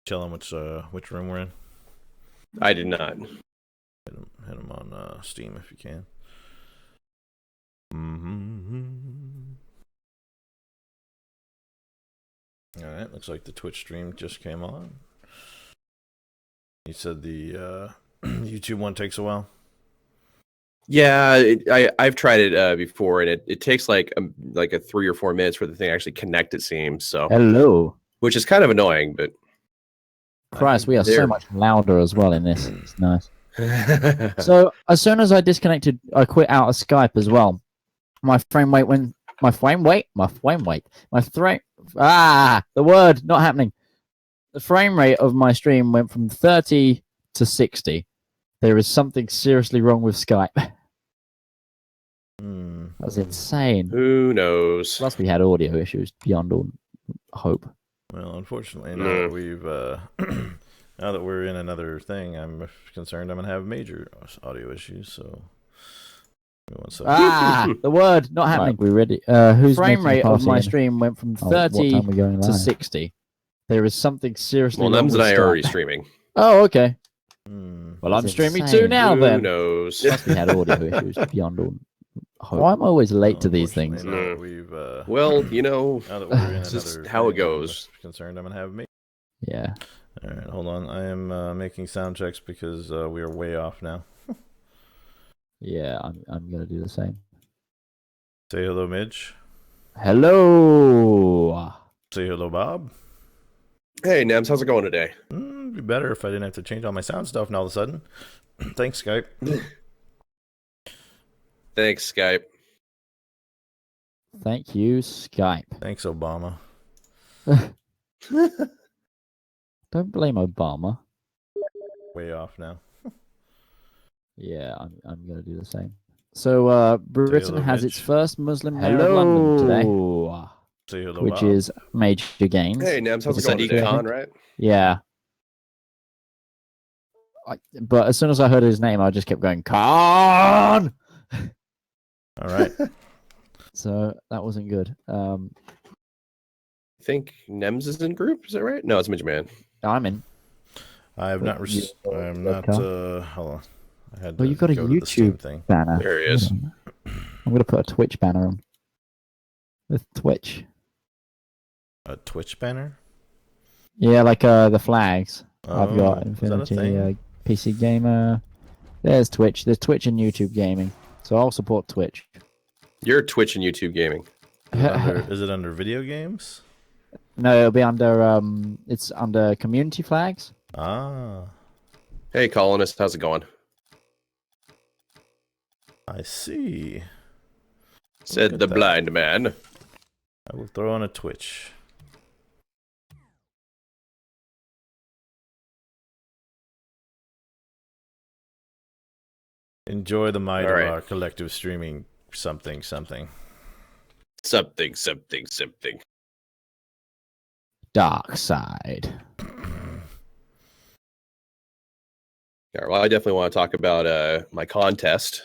Tell him which room we're in. I did not. Hit him on Steam if you can. Mm-hmm. All right, looks like the Twitch stream just came on. You said the YouTube one takes a while. Yeah, I've tried it before, and it takes like a 3 or 4 minutes for the thing to actually connect. It seems so. Hello. Which is kind of annoying, but Christ, we are so much louder as well in this. It's nice. So as soon as I disconnected, I quit out of Skype as well. The word not happening. The frame rate of my stream went from 30 to 60. There is something seriously wrong with Skype. That's insane. Who knows? Plus, we had audio issues beyond all hope. Well, unfortunately, now that we've now that we're in another thing, I'm concerned I'm gonna have major audio issues. So, the word not happening. Right, we ready? Whose frame rate of my stream went from 30 to 60. There is something seriously wrong with Nems and I Skype. are already streaming. Oh, okay. Well, I'm streaming too now. Then Who knows? Plus, we had audio issues beyond all hope. Why am I always late to these things? Well, you know, now that we're in it's just another how it thing, goes. I'm concerned I'm gonna have me. Yeah. All right, hold on. I am making sound checks because we are way off now. Yeah, I'm gonna do the same. Say hello, Midge. Hello. Say hello, Bob. Hey, Nems, how's it going today? It'd be better if I didn't have to change all my sound stuff now all of a sudden. Thanks, Skype. Thanks, Skype. Thank you, Skype. Thanks, Obama. Don't blame Obama. Way off now. Yeah, I'm gonna do the same. So Britain hello, has Mitch. its first Muslim mayor of London today, Say hello, which Bob. is Major Gains. Hey, Nems, how's it It's going? essentially- Econ, right? Yeah. But as soon as I heard his name, I just kept going, Khan! All right. So that wasn't good. I think Nems is in group. Is that right? No, it's Midge Man. I'm in. I have not. I am not. Hold on. I had. Well, you've got a go to the Steam YouTube thing. banner. There he is. I'm going to put a Twitch banner on. With Twitch. A Twitch banner. Yeah, like the flags. I've Oh, got is that a Infinity, thing? PC Gamer. There's Twitch. There's Twitch and YouTube Gaming. So I'll support Twitch. You're Twitch and YouTube gaming. Is it under video games? No, it'll be under it's under community flags. Ah, Hey, colonist, how's it going? I see. Said at the that. blind man. I will throw on a Twitch. Enjoy the might All right. of our collective streaming. Something. Something. Dark side. Yeah, well, I definitely want to talk about my contest.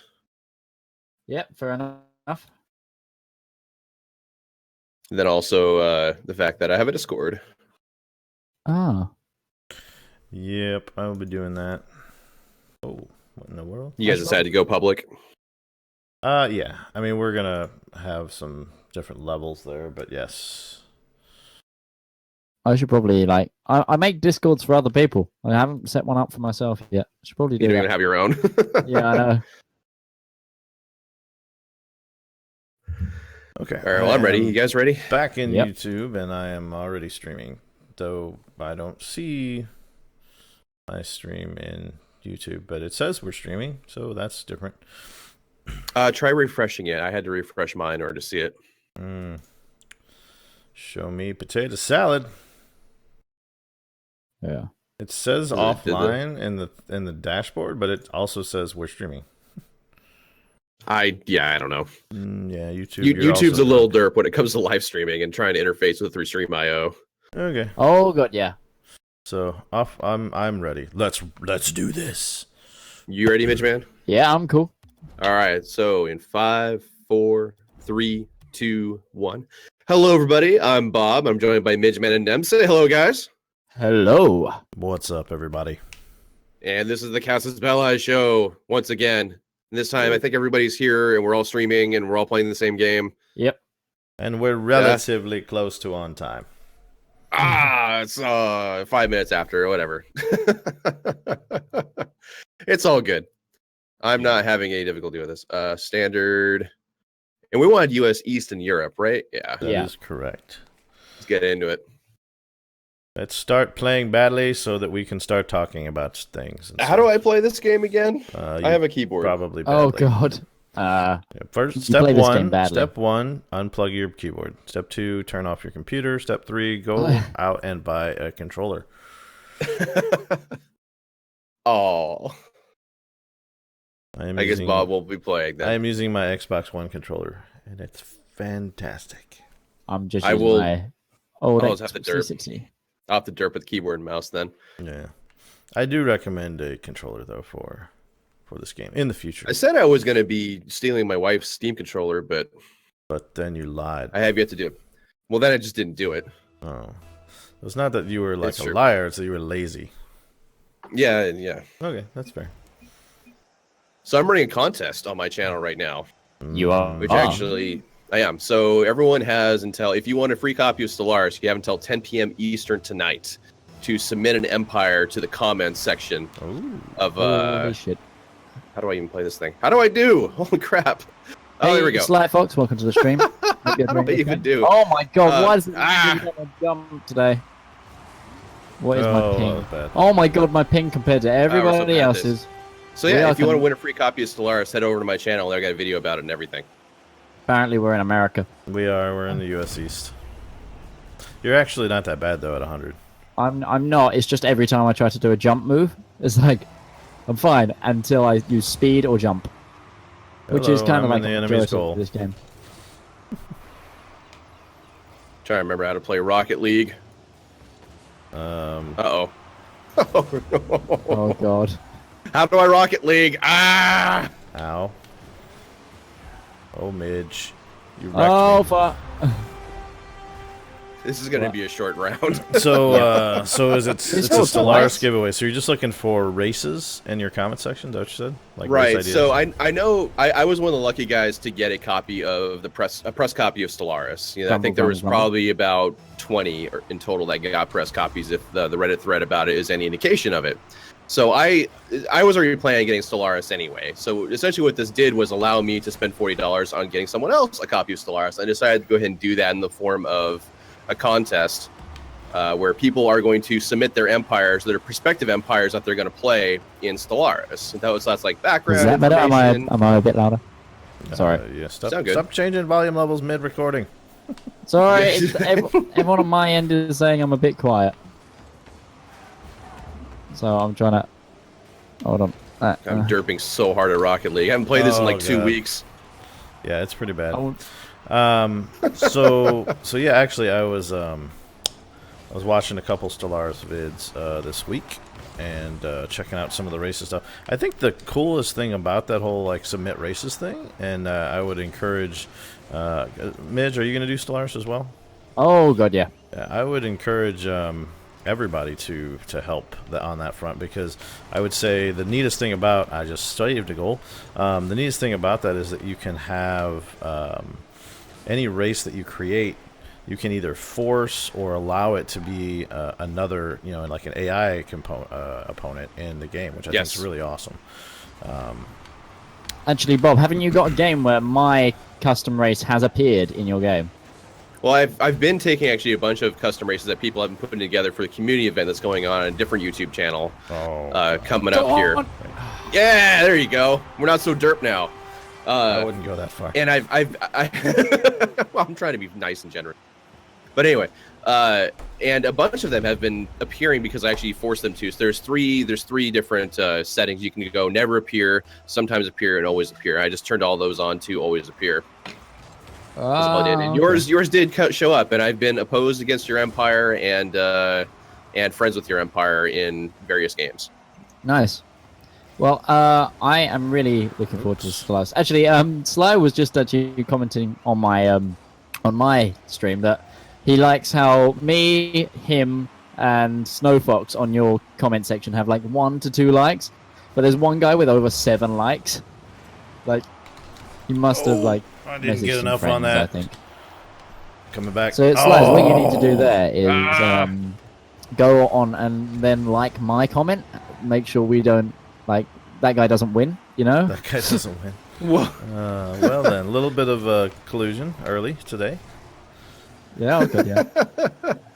Yep, fair enough. And then also the fact that I have a Discord. Ah. Yep, I will be doing that. Oh, what in the world? You guys decided to go public. Yeah. I mean, we're gonna have some different levels there, but yes. I should probably I make Discords for other people. I haven't set one up for myself yet. I should probably do You don't that. even have your own. Yeah, I know. Okay. All right, well, I'm ready. You guys ready? Back in Yep. YouTube, and I am already streaming. Though I don't see my stream in YouTube, but it says we're streaming, so that's different. Try refreshing it. I had to refresh mine in order to see it. Show me potato salad. Yeah. It says Did offline in the dashboard, but it also says we're streaming. I don't know. Yeah, YouTube. YouTube's a little derp when it comes to live streaming and trying to interface with through Stream.io. Okay. Oh god, yeah. So off. I'm ready. Let's do this. You ready, Midge Man? Yeah, I'm cool. All right. So in 5, 4, 3, 2, 1. Hello, everybody. I'm Bob. I'm joined by Midge Man and Nems. Say hello, guys. Hello. What's up, everybody? And this is the Casus Belli show once again. And this time, I think everybody's here and we're all streaming and we're all playing the same game. Yep. And we're relatively close to on time. It's 5 minutes after or whatever. It's all good. I'm not having any difficulty with this. Standard. And we wanted US East and Europe, right? Yeah. That is correct. Let's get into it. Let's start playing badly so that we can start talking about things. How do I play this game again? I have a keyboard. Probably badly. Oh, God. First, step one, unplug your keyboard. Step 2, turn off your computer. Step 3, go out and buy a controller. Oh. I guess Bob will be playing that. I am using my Xbox One controller, and it's fantastic. I'm just using my old Xbox 360. I'll have to derp with keyboard and mouse then. Yeah. I do recommend a controller, though, for this game in the future. I said I was going to be stealing my wife's Steam controller, but then you lied. I have yet to do it. Well, then I just didn't do it. Oh. It's not that you were a liar, it's that you were lazy. Yeah. Okay, that's fair. So I'm running a contest on my channel right now. You are? Which actually, I am. So everyone has until, if you want a free copy of Stellaris, you have until 10 p.m. Eastern tonight to submit an empire to the comments section of... Holy shit. How do I even play this thing? How do I do? Holy crap. Oh, there we go. Sly Fox, welcome to the stream. How do I even do? Oh my god, why is it jump today? What is my ping? Oh my god, my ping compared to everybody else's. So yeah, if you want to win a free copy of Stellaris, head over to my channel. I got a video about it and everything. Apparently we're in America. We're in the US East. You're actually not that bad though at 100. I'm not. It's just every time I try to do a jump move, it's like I'm fine until I use speed or jump. Which is kind of like the enemy's goal of this game. Trying to remember how to play Rocket League. Uh-oh. Oh god. How do I Rocket League? Ah! Ow. Oh, Midge. You wrecked me. Fuck. This is going to be a short round. So it's a Stellaris giveaway. So you're just looking for races in your comment section, is that what you said? Like right. So I know I was one of the lucky guys to get a copy of a press copy of Stellaris. You know, I think there was probably about 20 in total that got press copies, if the Reddit thread about it is any indication of it. So I was already planning on getting Stellaris anyway. So essentially what this did was allow me to spend $40 on getting someone else a copy of Stellaris. I decided to go ahead and do that in the form of a contest where people are going to submit their empires, their prospective empires that they're going to play in Stellaris. And that's like background. Is that better? Am I a bit louder? Sorry. Yeah, stop changing volume levels mid-recording. Sorry, everyone on my end is saying I'm a bit quiet. So I'm trying to... Hold on. I'm derping so hard at Rocket League. I haven't played this in like 2 weeks. Yeah, it's pretty bad. So yeah, actually I was watching a couple Stellaris vids this week and checking out some of the races stuff. I think the coolest thing about that whole like submit races thing, and I would encourage Midge, are you going to do Stellaris as well? Oh god, yeah. I would encourage everybody to help on that front, because I would say the neatest thing about, I just saved a goal, the neatest thing about that is that you can have any race that you create, you can either force or allow it to be another, like an AI opponent in the game, which I think is really awesome. Actually, Bob, haven't you got a game where my custom race has appeared in your game? Well, I've been taking actually a bunch of custom races that people have been putting together for the community event that's going on a different YouTube channel coming up here. Yeah, there you go. We're not so derp now. I wouldn't go that far. And well, I'm trying to be nice and generous. But anyway, and a bunch of them have been appearing because I actually forced them to. So there's three different settings you can go: never appear, sometimes appear, and always appear. I just turned all those on to always appear. And yours did show up, and I've been opposed against your empire and friends with your empire in various games. Nice. Well, I am really looking forward to Sly. Actually, Sly was just actually commenting on my stream that he likes how me, him, and Snowfox on your comment section have like 1 to 2 likes, but there's one guy with over 7 likes. Like, he must have like. I didn't get some enough friends, on that. I think. Coming back. So it's like what you need to do there is go on and then like my comment. Make sure we don't like that guy doesn't win. You know. That guy doesn't win. Whoa. Well then, a little bit of collusion early today. Yeah, okay, yeah.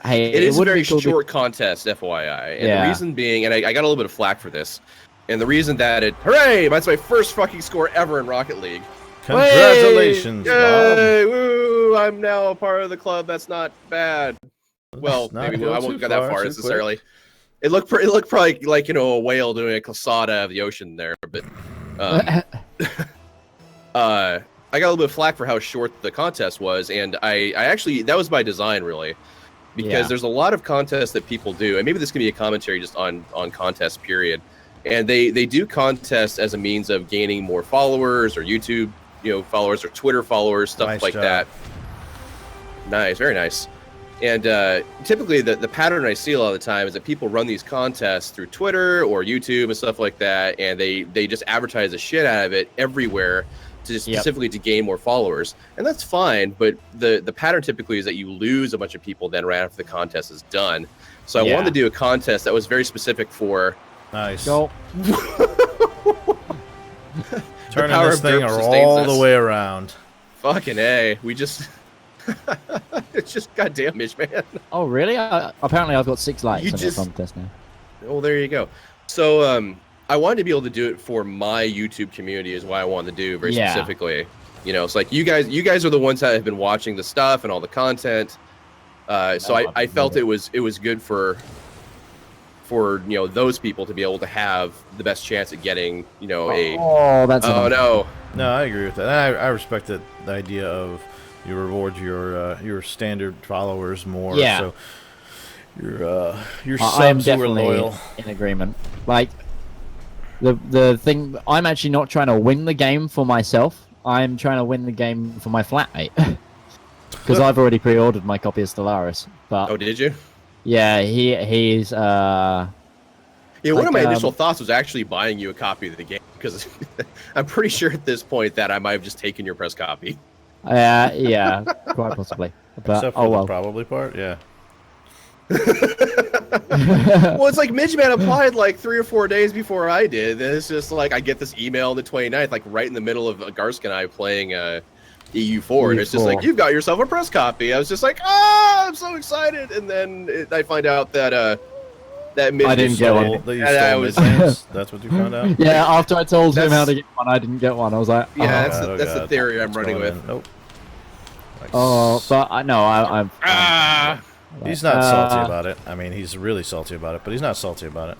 Hey, it is a very cool short contest, FYI. And the reason being, and I got a little bit of flack for this, and the reason that hooray, that's my first fucking score ever in Rocket League. Congratulations, Bob. Yay, woo, I'm now a part of the club. That's not bad. Well, maybe I won't go that far necessarily. It looked probably like, a whale doing a clasada of the ocean there, but I got a little bit of flack for how short the contest was, and I actually, that was by design, really, because there's a lot of contests that people do, and maybe this can be a commentary just on contests, period, and they do contests as a means of gaining more followers or YouTube, followers or Twitter followers, stuff like that. Nice, very nice. And typically the pattern I see a lot of the time is that people run these contests through Twitter or YouTube and stuff like that, and they just advertise the shit out of it everywhere to specifically to gain more followers. And that's fine, but the pattern typically is that you lose a bunch of people then right after the contest is done. So I wanted to do a contest that was very specific for... Nice. Go. Turning this thing all the way around. Fucking A. We just... it's just goddamn Mitch, man. Oh, really? Apparently I've got 6 likes on the contest now. Oh, there you go. So, I wanted to be able to do it for my YouTube community is why I wanted to do very specifically. It's like you guys are the ones that have been watching the stuff and all the content. So I felt it was good for those people to be able to have the best chance at getting no, I agree with that. I respect the idea of you reward your standard followers more. Yeah. So your subs who are loyal. In agreement. Like the thing, I'm actually not trying to win the game for myself. I'm trying to win the game for my flatmate. Because I've already pre-ordered my copy of Stellaris. But oh, did you? Yeah, he's one of my initial thoughts was actually buying you a copy of the game, because I'm pretty sure at this point that I might have just taken your press copy. Yeah, quite possibly. But except for the probably part, yeah. Well, it's like Midgeman applied like 3 or 4 days before I did. And it's just like I get this email on the 29th, like right in the middle of Garsk and I playing EU4, and it's just like, you've got yourself a press copy. I was just like, I'm so excited, and then I find out that that I didn't get one. That's what you found out? Yeah, after I told him how to get one, I didn't get one. I was like, yeah, that's the theory I'm running with. Nope. But I know I'm. He's not salty about it. I mean, he's really salty about it, but he's not salty about it.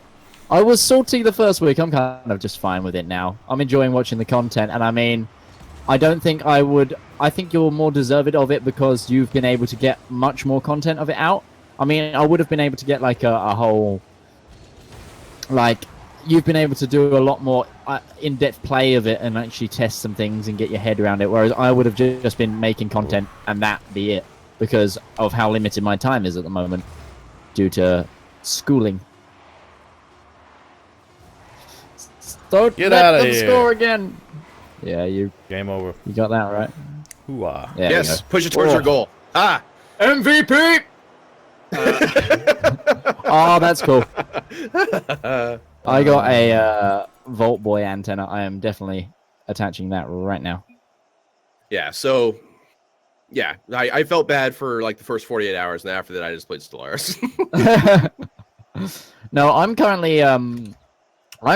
I was salty the first week. I'm kind of just fine with it now. I'm enjoying watching the content, and I mean, I don't think I would... I think you're more deserved of it because you've been able to get much more content of it out. I mean, I would have been able to get, like, a whole... Like, you've been able to do a lot more in-depth play of it and actually test some things and get your head around it, whereas I would have just been making content and that be it, because of how limited my time is at the moment due to schooling. Don't get out of here. Score again. Yeah, you. Game over. You got that right. Hoo-ah. Yeah, yes, push it towards your goal. MVP. Oh, that's cool. I got a Volt Boy antenna. I am definitely attaching that right now. Yeah. So. Yeah, I felt bad for like the first 48 hours, and after that, I just played Stellaris. No, I'm currently I'm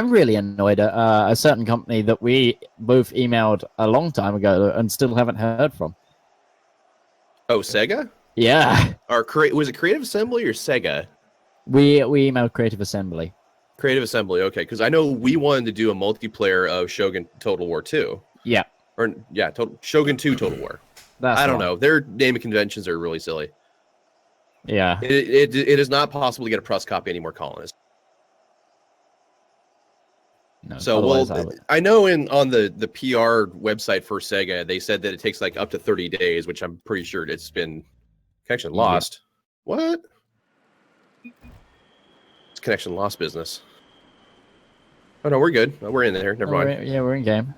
really annoyed at a certain company that we both emailed a long time ago and still haven't heard from. Oh, Sega? Yeah. Or was it Creative Assembly or Sega? We emailed Creative Assembly. Creative Assembly, okay, because I know we wanted to do a multiplayer of Shogun Total War 2. Yeah. Or yeah, Shogun 2 Total War. I don't know. Their naming conventions are really silly. Yeah. It is not possible to get a press copy anymore, Colonist. No, so, I know on the PR website for Sega, they said that it takes like up to 30 days, which I'm pretty sure it's been connection lost. What? It's connection lost business. Oh no, we're good. We're in there. Never mind. Yeah, we're in game.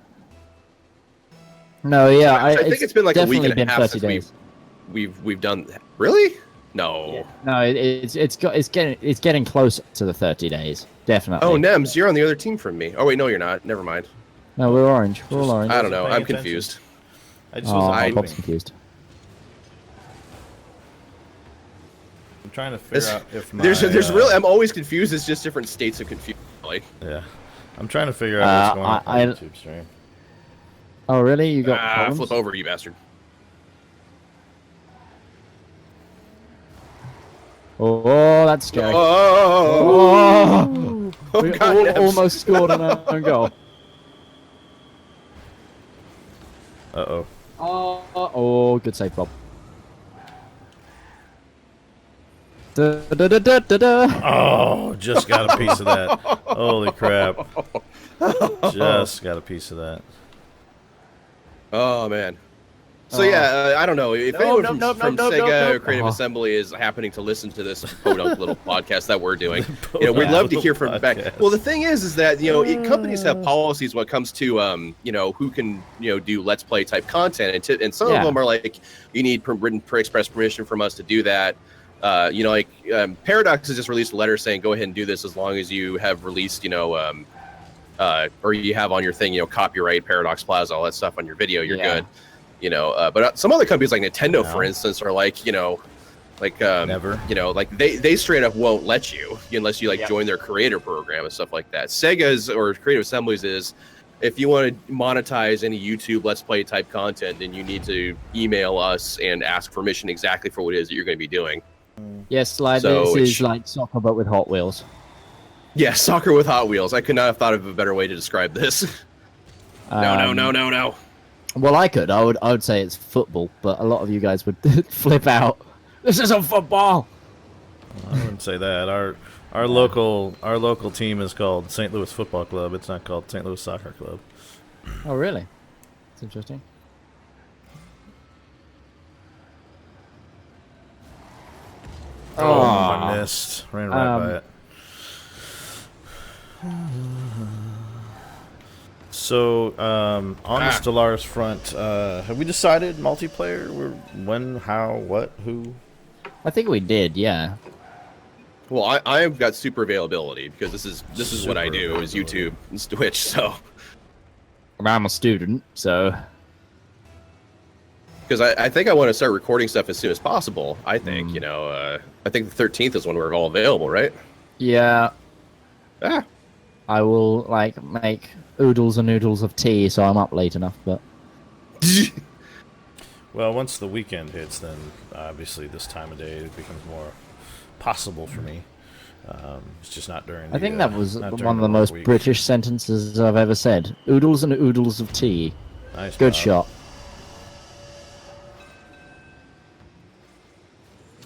No, yeah, I think it's been like a week and a half since days. we've done. Really? No. Yeah. No, it's getting close to the 30 days. Definitely. Oh, Nems, you're on the other team from me. Oh wait, no, you're not. Never mind. No, we're orange. We're all orange. I don't know. I'm confused. I just wasn't Bob's confused. I'm trying to figure out if my... There's really... I'm always confused. It's just different states of confusion. Like. Yeah. I'm trying to figure out what's going on YouTube stream. Oh, really? You got flip over, you bastard. Oh, that's scary. Oh, we almost scored on our own goal. Uh-oh. Oh, good save, Bob. Oh, just got a piece of that. Holy crap. Just got a piece of that. Oh, man. So, yeah, I don't know. If anyone from Sega or Creative Assembly is happening to listen to this podunk little podcast that we're doing, we'd love to hear from back. Well, the thing is that, companies have policies when it comes to, who can, do Let's Play type content. And some of them are like, you need written express permission from us to do that. Paradox has just released a letter saying, go ahead and do this as long as you have released, or you have on your thing, copyright, Paradox Plaza, all that stuff on your video, you're good. But some other companies like Nintendo, for instance, are like, never, they straight up won't let you unless you join their creator program and stuff like that. Sega's or Creative Assemblies is, if you want to monetize any YouTube Let's Play type content, then you need to email us and ask permission exactly for what it is that you're going to be doing. Yes, this is like soccer but with Hot Wheels. Yeah, soccer with Hot Wheels. I could not have thought of a better way to describe this. No. Well, I could. I would say it's football, but a lot of you guys would flip out. This isn't football. I wouldn't say that. Our local team is called St. Louis Football Club. It's not called St. Louis Soccer Club. Oh, really? That's interesting. Oh, I missed. Ran right by it. So, on the Stellaris front, have we decided multiplayer? When, how, what, who? I think we did, yeah. Well, I've got super availability because this is what I do is YouTube and Twitch. So, I'm a student, so because I think I want to start recording stuff as soon as possible. I think I think the 13th is when we're all available, right? Yeah. I will make oodles and noodles of tea, so I'm up late enough. But well, once the weekend hits, then obviously this time of day it becomes more possible for me. It's just not during. I think that was one of the most British sentences I've ever said. Oodles and oodles of tea. Nice. Good shot.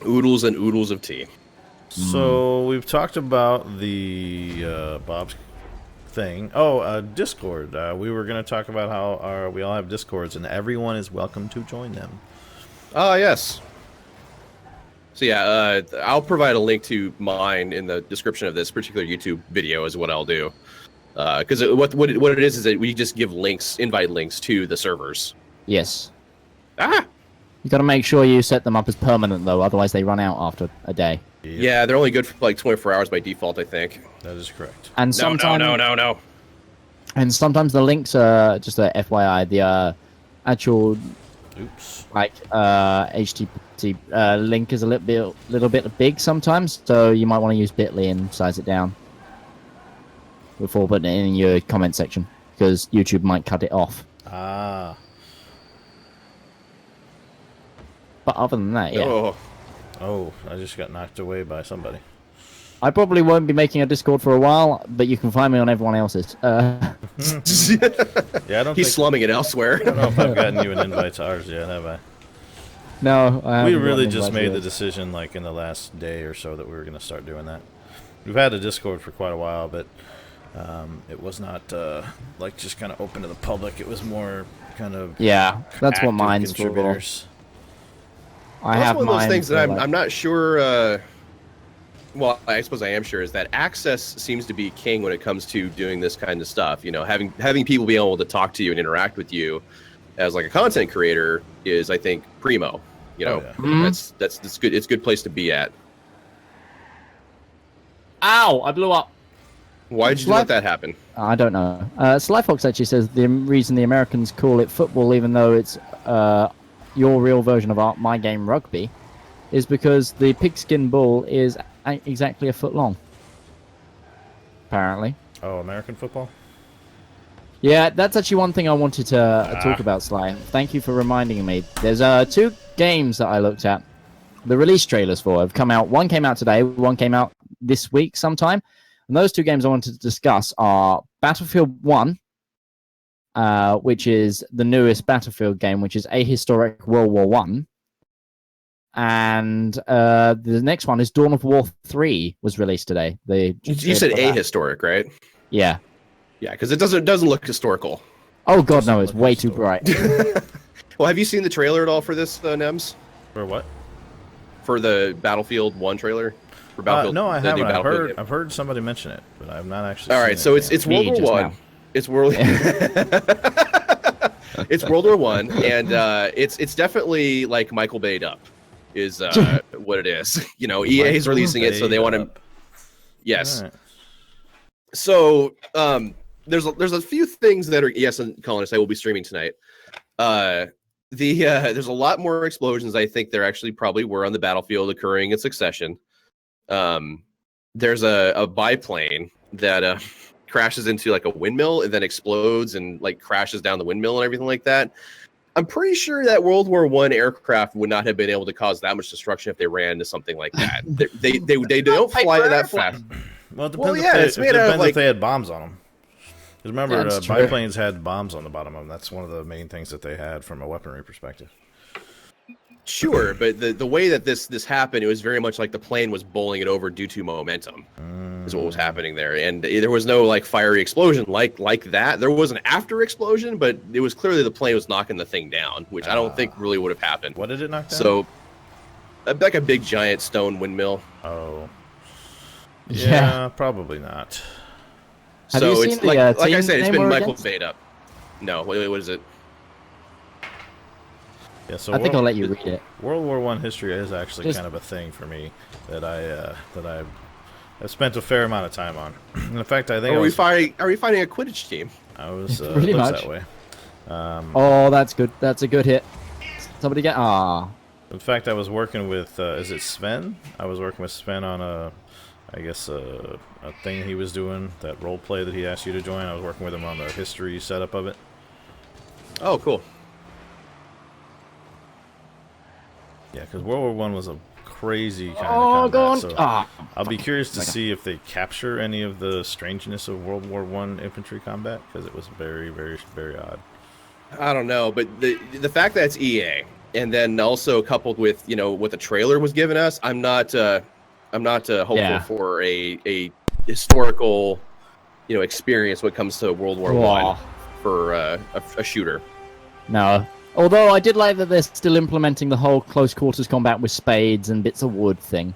Oodles and oodles of tea. So we've talked about the Bob's thing. Discord. We were going to talk about how we all have Discords, and everyone is welcome to join them. Oh, yes. So yeah, I'll provide a link to mine in the description of this particular YouTube video is what I'll do. Because what it is that we just give invite links to the servers. Yes. You got to make sure you set them up as permanent, though, otherwise they run out after a day. Yeah, they're only good for like 24 hours by default, I think. That is correct. And sometimes, no. And sometimes the links are just a FYI. The actual, HTTP link is a little bit big sometimes, so you might want to use Bitly and size it down before putting it in your comment section, because YouTube might cut it off. But other than that, yeah. Oh, I just got knocked away by somebody. I probably won't be making a Discord for a while, but you can find me on everyone else's. Yeah, He's slumming it elsewhere. I don't know if I've gotten you an invite to ours yet, have I? No, I haven't. We really just made the decision, in the last day or so, that we were going to start doing that. We've had a Discord for quite a while, but it was not just kind of open to the public. It was more kind of that's what mine's for. That's one of those things that I'm not sure. well, I suppose I am sure, is that access seems to be king when it comes to doing this kind of stuff. You know, having people be able to talk to you and interact with you as like a content creator is, I think, primo. You know, that's good. It's a good place to be at. Ow! I blew up. Why did you let that happen? I don't know. Sly Fox actually says the reason the Americans call it football, even though it's your real version of my game rugby, is because the pigskin ball is exactly a foot long. Apparently. Oh, American football? Yeah, that's actually one thing I wanted to talk about, Sly. Thank you for reminding me. There's 2 games that I looked at. The release trailers for have come out. One came out today, one came out this week sometime. And those 2 games I wanted to discuss are Battlefield 1, which is the newest Battlefield game, which is ahistoric World War One. And the next one is Dawn of War 3 was released today. You said ahistoric, right? Yeah. Yeah, because it doesn't look historical. Oh god, no! It's way too bright. Well, have you seen the trailer at all for this, Nems? For what? For the Battlefield 1 trailer? For Battlefield, no, I haven't. I've heard somebody mention it, but I've not actually. All right, so it's World War One. It's World. It's World War One, and it's definitely like Michael Bay'd up, is what it is. You know, EA is releasing it, so they want to. Yes. Right. So there's a few things that are and Colin, I will be streaming tonight. There's a lot more explosions. I think there actually probably were on the battlefield occurring in succession. There's a biplane that crashes into like a windmill and then explodes and like crashes down the windmill and everything like that. I'm pretty sure that World War I aircraft would not have been able to cause that much destruction if they ran into something like that. They don't fly that fast. Well, it depends, if they had bombs on them. Because remember, biplanes had bombs on the bottom of them. That's one of the main things that they had from a weaponry perspective. Sure, but the way that this happened, it was very much like the plane was bowling it over due to momentum, is what was happening there. And there was no like fiery explosion like that. There was an after explosion, but it was clearly the plane was knocking the thing down, which I don't think really would have happened. What did it knock down? So, like a big giant stone windmill. Oh. Yeah, probably not. So it's like I said, it's been Michael Bay'd up. No, what is it? Yeah, so I think I'll let you read it. World War I history is actually kind of a thing for me that I've spent a fair amount of time on. In fact, I think are we fighting a Quidditch team? I was pretty much that way. Oh, that's good. That's a good hit. Somebody get In fact, I was working with is it Sven? I was working with Sven on a thing he was doing, that role play that he asked you to join. I was working with him on the history setup of it. Oh, cool. Yeah, because World War I was a crazy kind of combat. So I'll be curious to see if they capture any of the strangeness of World War I infantry combat, because it was very, very, very odd. I don't know, but the fact that it's EA, and then also coupled with what the trailer was giving us, I'm not hopeful for a historical experience when it comes to World War I for a shooter. No. Although I did like that they're still implementing the whole close quarters combat with spades and bits of wood thing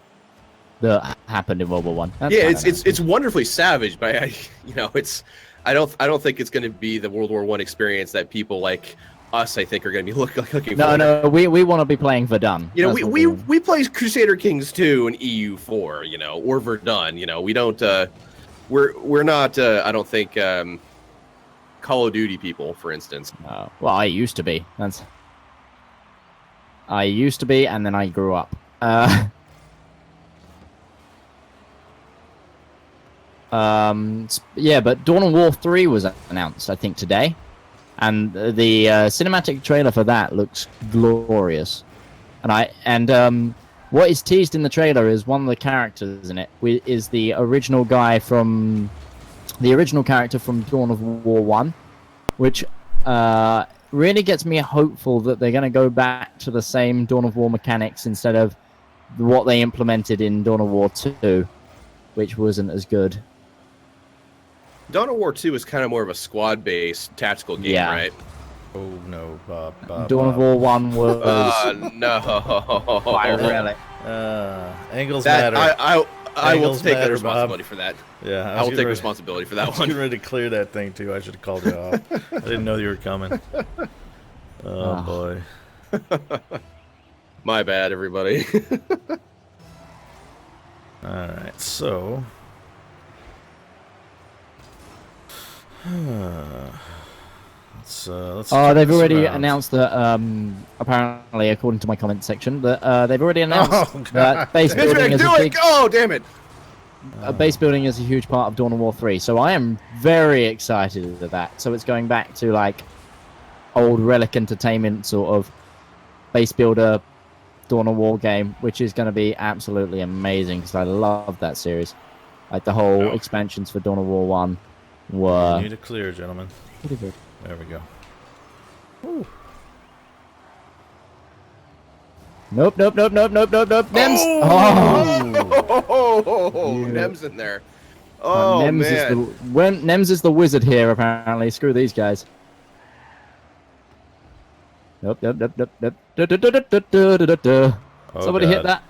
that happened in World War I. Yeah, it's wonderfully savage, but I don't think it's going to be the World War I experience that people like us, I think, are going to be looking for. No, we want to be playing Verdun. We play Crusader Kings 2 and EU4, or Verdun. We don't. We're not. I don't think. Call of Duty people, for instance. Well, I used to be. I used to be, and then I grew up. Yeah, but Dawn of War 3 was announced, I think, today. And the cinematic trailer for that looks glorious. And what is teased in the trailer is one of the characters in it is the original guy from... The original character from Dawn of War 1, which really gets me hopeful that they're going to go back to the same Dawn of War mechanics instead of what they implemented in Dawn of War 2, which wasn't as good. Dawn of War 2 is kind of more of a squad-based tactical game, right? Oh, no, Bob. Dawn of War 1 was... no. Why, really? Angles matter. I will Angles take that matter, responsibility Bob. for that. Yeah, I will take responsibility for I that was one. getting ready to clear that thing too. I should have called you off. I didn't know you were coming. Oh boy. My bad, everybody. All right, so let's. Oh, they've turn this already around. announced that. Apparently, according to my comment section, that they've already announced that base building is a big. Oh, damn it! Base building is a huge part of Dawn of War 3, so I am very excited at that. So it's going back to like old Relic Entertainment sort of base builder Dawn of War game, which is going to be absolutely amazing because I love that series. Like the whole expansions for Dawn of War 1 were. You need to clear, gentlemen. Pretty good. There we go. Woo. Nope. Nems! Oh, Nems in there. Oh, Nems man. Nems is the wizard here, apparently. Screw these guys. Nope. Somebody hit that.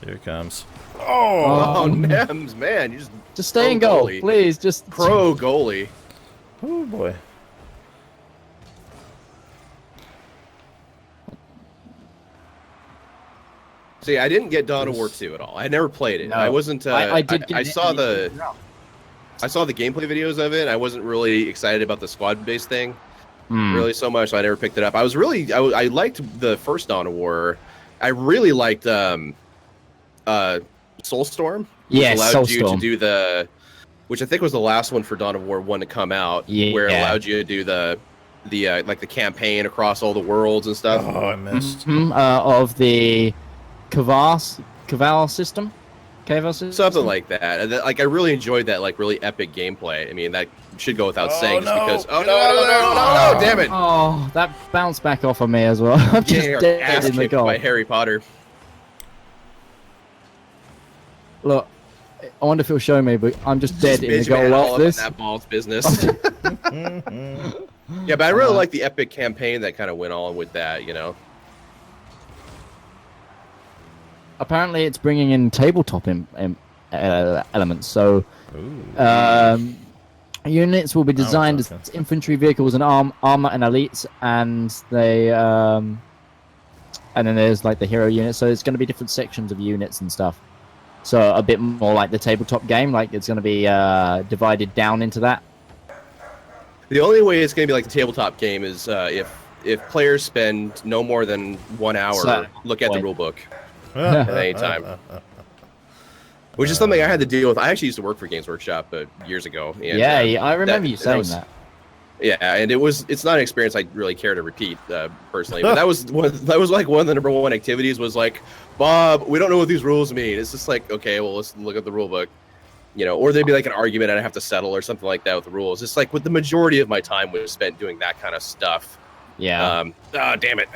Here it comes. Oh, Nems, man. You just stay in goal, please. Just pro goalie. Oh, boy. See, I didn't get Dawn of War 2 at all. I never played it. No. I wasn't. I did. I saw the gameplay videos of it. I wasn't really excited about the squad-based thing, really so much. So I never picked it up. I liked the first Dawn of War. I really liked Soulstorm. Yes, allowed you to Soulstorm. do which I think was the last one for Dawn of War 1 to come out, where it allowed you to do the like the campaign across all the worlds and stuff. Oh, I missed. Of the Caval system? Something like that. And like I really enjoyed that like really epic gameplay. I mean, that should go without saying just because no, damn it. Oh, that bounced back off of me as well. I'm just dead in the goal. By Harry Potter. Look, I wonder if he'll show me, but I'm just dead in the goal off this. That ball's business. Yeah, but I really like the epic campaign that kind of went on with that, you know. Apparently, it's bringing in tabletop elements. So, units will be designed as infantry vehicles and armor and elites, and they and then there's like the hero units. So it's going to be different sections of units and stuff. So a bit more like the tabletop game, like it's going to be divided down into that. The only way it's going to be like the tabletop game is if players spend no more than 1 hour look at the rule book. At any time, which is something I had to deal with. I actually used to work for Games Workshop years ago. And, I remember you saying that. Yeah, and it's not an experience I really care to repeat personally. But that was like one of the number one activities was like, Bob, we don't know what these rules mean. It's just like, okay, well, let's look at the rule book, you know, or there'd be like an argument and I have to settle or something like that with the rules. It's like with the majority of my time was spent doing that kind of stuff. Yeah. Damn it.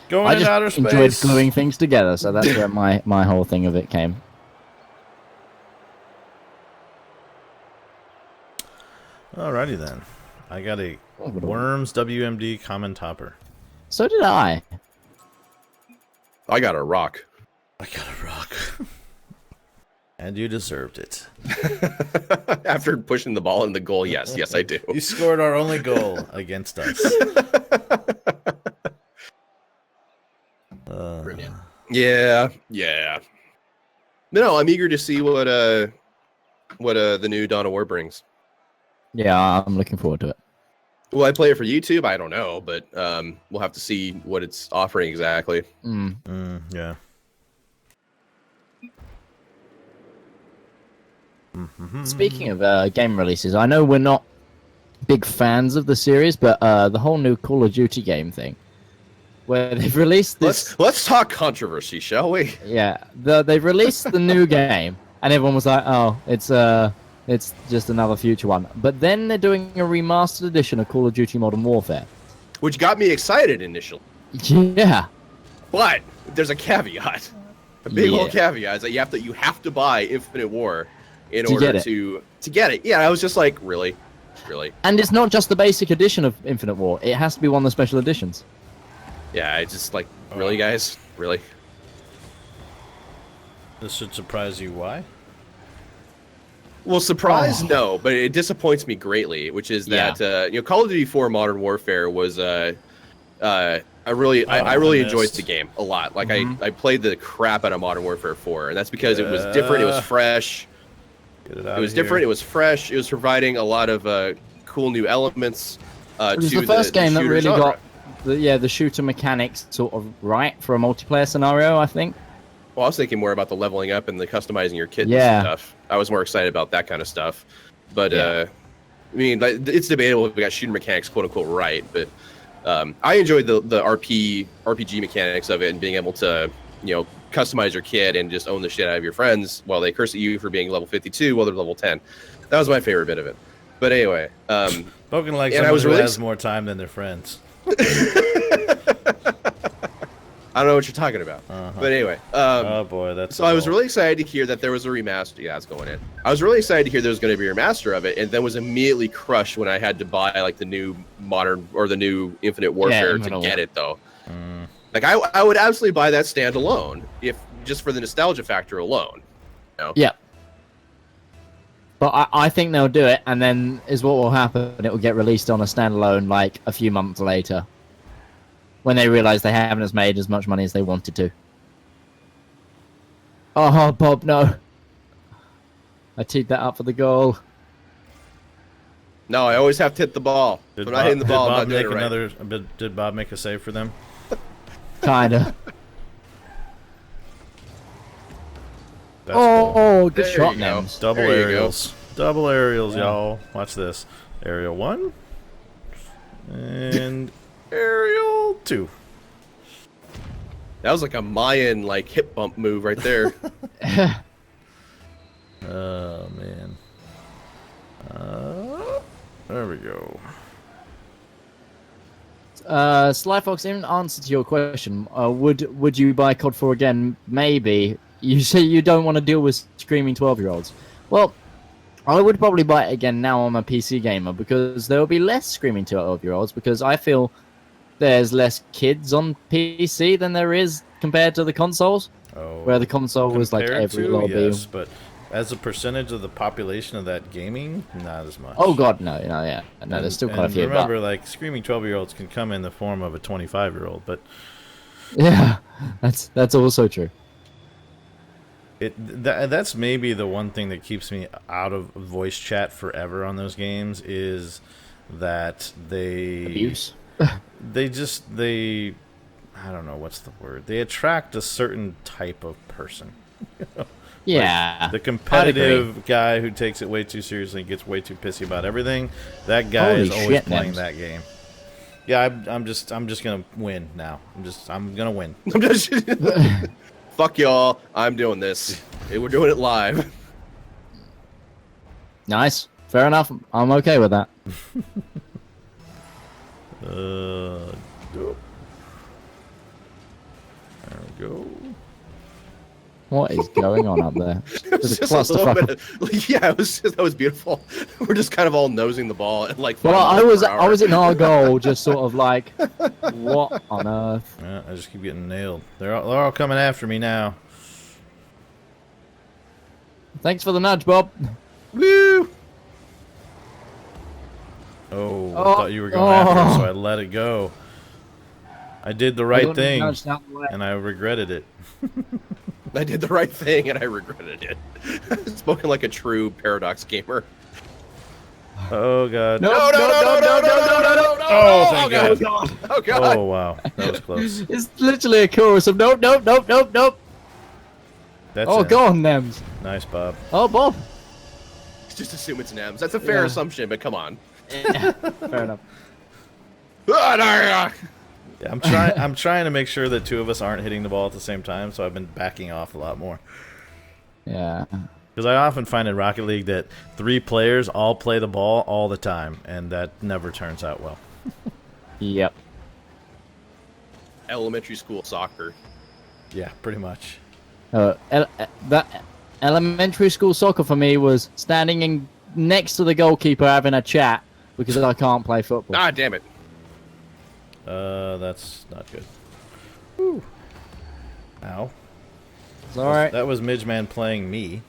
Going in outer space. I just enjoyed gluing things together, so that's where my whole thing of it came. Alrighty then. I got a Worms WMD common topper. So did I. I got a rock. I got a rock. And you deserved it. After pushing the ball in the goal, yes, I do. You scored our only goal against us. Brilliant. Yeah. No, I'm eager to see what the new Dawn of War brings. Yeah, I'm looking forward to it. Will I play it for YouTube? I don't know, but we'll have to see what it's offering exactly. Yeah. Speaking of game releases, I know we're not big fans of the series, but the whole new Call of Duty game thing, where they've released this. Let's talk controversy, shall we? Yeah, they've released the new game, and everyone was like, "Oh, it's just another future one." But then they're doing a remastered edition of Call of Duty Modern Warfare, which got me excited initially. Yeah, but there's a caveat, a big old caveat is that you have to buy Infinite War in order to get it. Yeah, I was just like, really. And it's not just the basic edition of Infinite War; it has to be one of the special editions. Yeah, it's just like, really, guys, really. This should surprise you. Why? Well, surprise, no, but it disappoints me greatly, which is that Call of Duty 4 Modern Warfare was I really enjoyed the game a lot. Like I played the crap out of Modern Warfare 4, and that's because it was different, it was fresh. It was different, it was fresh, it was providing a lot of cool new elements it was the first game that really genre. got the shooter mechanics sort of right for a multiplayer scenario, I think. Well, I was thinking more about the leveling up and the customizing your kit and stuff. I was more excited about that kind of stuff. But, I mean, it's debatable if we got shooter mechanics, quote-unquote, right. But I enjoyed the RPG mechanics of it and being able to, customize your kit and just own the shit out of your friends while they curse at you for being level 52 while they're level 10. That was my favorite bit of it. But anyway. Spoken like someone who has more time than their friends. I don't know what you're talking about. But anyway. Oh, boy. That's so I was really excited to hear that there was a remaster. Yeah, it's going in. I was really excited to hear there was going to be a remaster of it, and then was immediately crushed when I had to buy like the new Modern or the new Infinite Warfare to get it, though. Like, I would absolutely buy that standalone, if just for the nostalgia factor alone. Yeah. But I think they'll do it, and then is what will happen. It will get released on a standalone like a few months later, when they realize they haven't made as much money as they wanted to. Oh, Bob, no. I teed that up for the goal. No, I always have to hit the ball. If I'm not hitting the ball, I'm not doing it right. Did Bob make a save for them? Kinda. Oh, good shot, Nems. Double aerials. Double aerials, y'all. Watch this. Aerial 1. And aerial 2. That was like a Mayan hip bump move right there. Oh, man. There we go. Sly Fox, in answer to your question, would you buy COD 4 again? Maybe. You say you don't want to deal with screaming 12-year-olds. Well, I would probably buy it again now I'm a PC gamer, because there will be less screaming 12-year-olds, because I feel there's less kids on PC than there is compared to the consoles. Oh, where the console was like every lobby. Yes, but as a percentage of the population of that gaming, not as much. Oh god, no, there's still quite a few. Remember, screaming 12-year-olds can come in the form of a 25-year-old, but yeah, that's also true. That's maybe the one thing that keeps me out of voice chat forever on those games is that they abuse. they I don't know what's the word. They attract a certain type of person. Yeah, the competitive guy who takes it way too seriously and gets way too pissy about everything. That guy is always playing that game. Yeah, I'm just gonna win now. I'm gonna win. Fuck y'all! I'm doing this. We're doing it live. Nice, fair enough. I'm okay with that. There we go. What is going on up there? There's a clusterfuck. Yeah, that was beautiful. We're just kind of all nosing the ball and Well, I was in our goal, just sort of like, what on earth? Yeah, I just keep getting nailed. They're all coming after me now. Thanks for the nudge, Bob. Woo! Oh, I thought you were going after it, so I let it go. I did the right thing, and I regretted it. I did the right thing, and I regretted it. Spoken like a true Paradox gamer. Oh, God. No! Oh, thank God. Oh, God. Oh, wow. That was close. It's literally a chorus of nope. That's go on, Nems. Nice, Bob. Oh, Bob. Just assume it's Nems. That's a fair assumption, but come on. Yeah, fair enough. Yeah, I'm trying to make sure that two of us aren't hitting the ball at the same time, so I've been backing off a lot more. Yeah. Because I often find in Rocket League that 3 players all play the ball all the time, and that never turns out well. Yep. Elementary school soccer. Yeah, pretty much. That elementary school soccer for me was standing next to the goalkeeper having a chat because I can't play football. Ah, damn it. That's not good. Woo. Ow. It's all right. That was Midgeman playing me.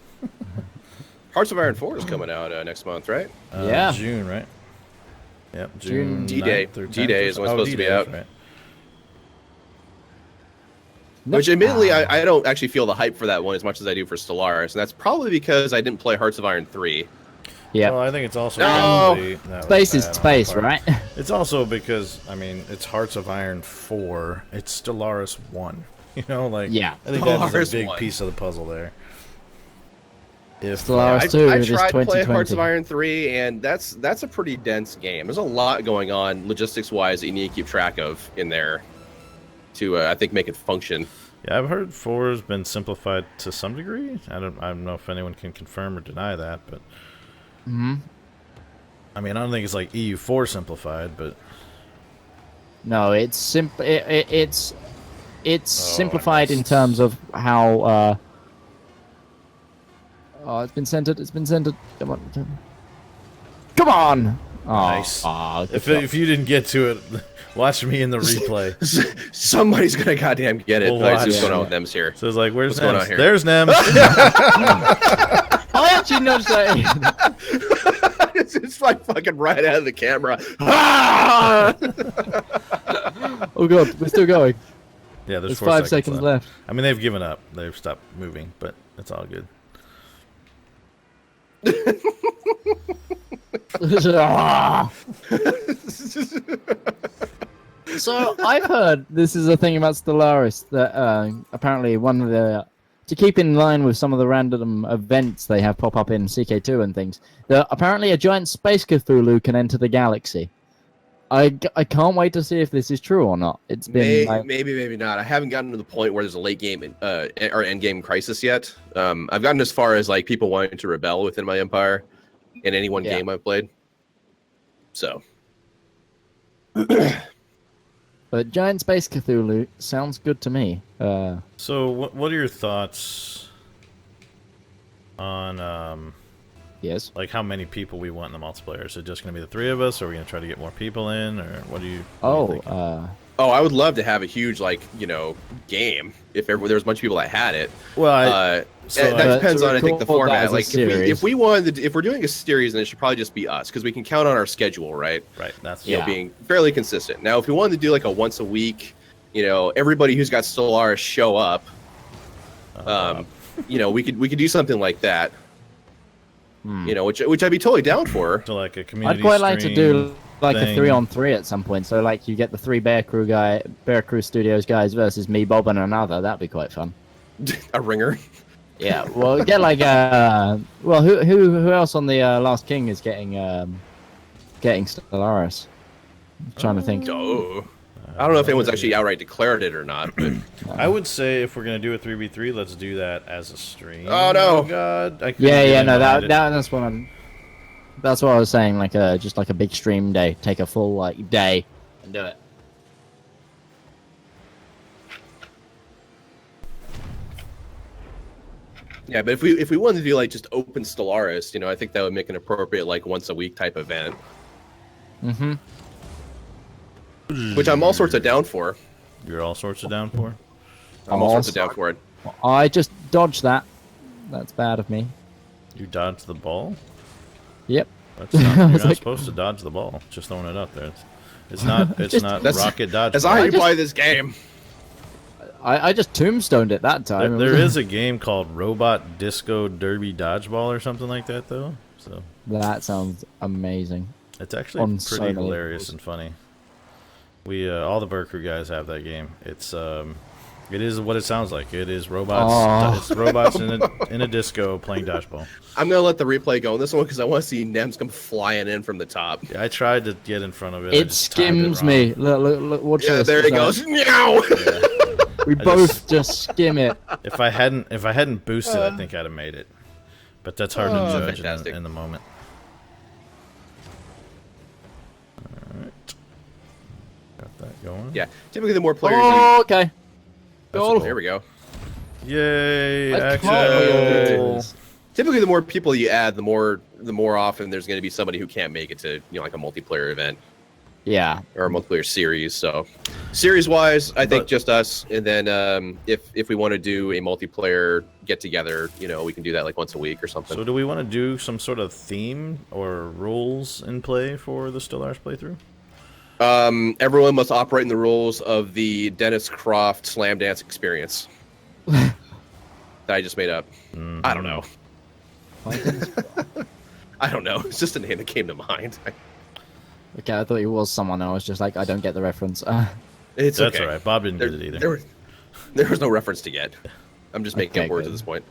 Hearts of Iron 4 is coming out next month, right? Yeah. June, right? Yep, June. D-Day. 9th or 10th D-Day is when it's supposed to be D-Day, out. Right. Which, admittedly, I don't actually feel the hype for that one as much as I do for Stellaris, and that's probably because I didn't play Hearts of Iron 3. Yeah. Well, I think it's also No! Space is space, right? It's also because, I mean, it's Hearts of Iron 4. It's Stellaris 1. You know, like, Yeah. I think that is Stellaris a big 1. piece of the puzzle there. If Stellaris 2 I is tried to play 2020. Hearts of Iron 3, and that's a pretty dense game. There's a lot going on logistics-wise that you need to keep track of in there to, I think, make it function. Yeah, I've heard 4 has been simplified to some degree. I don't know if anyone can confirm or deny that, but I mean, I don't think it's like EU4 simplified, but No, it's simplified in terms of how. Oh, it's been centered. It's been centered. Come on. Come on. Oh, nice. Good If stuff. you didn't get to it, watch me in the replay. Somebody's gonna goddamn get it. We'll What's watch. going on with Nems here? So it's like, where's What's going Nems? on here? There's Nems. I actually nudged that in. It's like fucking right out of the camera. Ah! Oh god, we're still going. Yeah, There's 4 5 seconds left. I mean, they've given up. They've stopped moving, but it's all good. So I've heard this is a thing about Stellaris that apparently one of the to keep in line with some of the random events they have pop up in CK2 and things. That apparently a giant space Cthulhu can enter the galaxy. I can't wait to see if this is true or not. It's been maybe not. I haven't gotten to the point where there's a late game or end game crisis yet. I've gotten as far as like people wanting to rebel within my empire in any one game I've played. So, but giant space Cthulhu sounds good to me. So, what are your thoughts on Yes. like how many people we want in the multiplayer? Is it just going to be the 3 of us, or are we going to try to get more people in, or what do you? Think? I would love to have a huge game if there was a bunch of people that had it. Well, that depends on I think the format. Like if we're doing a series, then it should probably just be us because we can count on our schedule, right? Right. That's being fairly consistent. Now, if we wanted to do like a once a week, everybody who's got Stellaris show up. We could do something like that. Which I'd be totally down for. So like a community. I'd quite like to do like thing. a 3-on-3 at some point. So like you get the 3 Bear Crew Studios guys versus me, Bob, and another. That'd be quite fun. A ringer. Yeah. Well, get like who else on the Last King is getting Stellaris? I'm trying to think. Oh. I don't know if anyone's actually outright declared it or not. But I would say if we're gonna do a 3v3, let's do that as a stream. Oh no! Oh god! That's what I was saying. Like just like a big stream day. Take a full day and do it. Yeah, but if we wanted to do like just open Stellaris, I think that would make an appropriate like once a week type event. Mm-hmm. Which I'm all sorts of down for. You're all sorts of down for. I'm all sorts of down for it. I just dodged that. That's bad of me. You dodged the ball. Yep. That's not, you're not supposed to dodge the ball. Just throwing it out there. It's not rocket dodge. That's how you play this game. I just tombstoned it that time. There is a game called Robot Disco Derby Dodgeball or something like that, though. So that sounds amazing. It's actually pretty hilarious and funny. We all the Vercrew guys have that game. It is what it sounds like. It is robots. It's robots in a disco playing dodgeball. I'm gonna let the replay go on this one because I want to see Nems come flying in from the top. Yeah, I tried to get in front of it. It skims me. Look, watch this. There he goes. Meow. Yeah. We both just skim it. If I hadn't boosted, I think I'd have made it. But that's hard to judge in the moment. Alright. Got that going. Yeah. Typically the more players okay. Goal. There we go. Yay! Goal. Typically the more people you add, the more often there's going to be somebody who can't make it to like a multiplayer event. Yeah. or a multiplayer series. So series wise, I think just us. And then if we want to do a multiplayer get together, we can do that like once a week or something. So do we want to do some sort of theme or rules in play for the Stellaris playthrough? Everyone must operate in the rules of the Dennis Croft Slam Dance experience. That I just made up. Mm-hmm. I don't know. I don't know. It's just a name that came to mind. Okay, I thought it was someone. I was just like, I don't get the reference. That's all right. Bob didn't get it either. There was no reference to get. I'm just making up words at this point.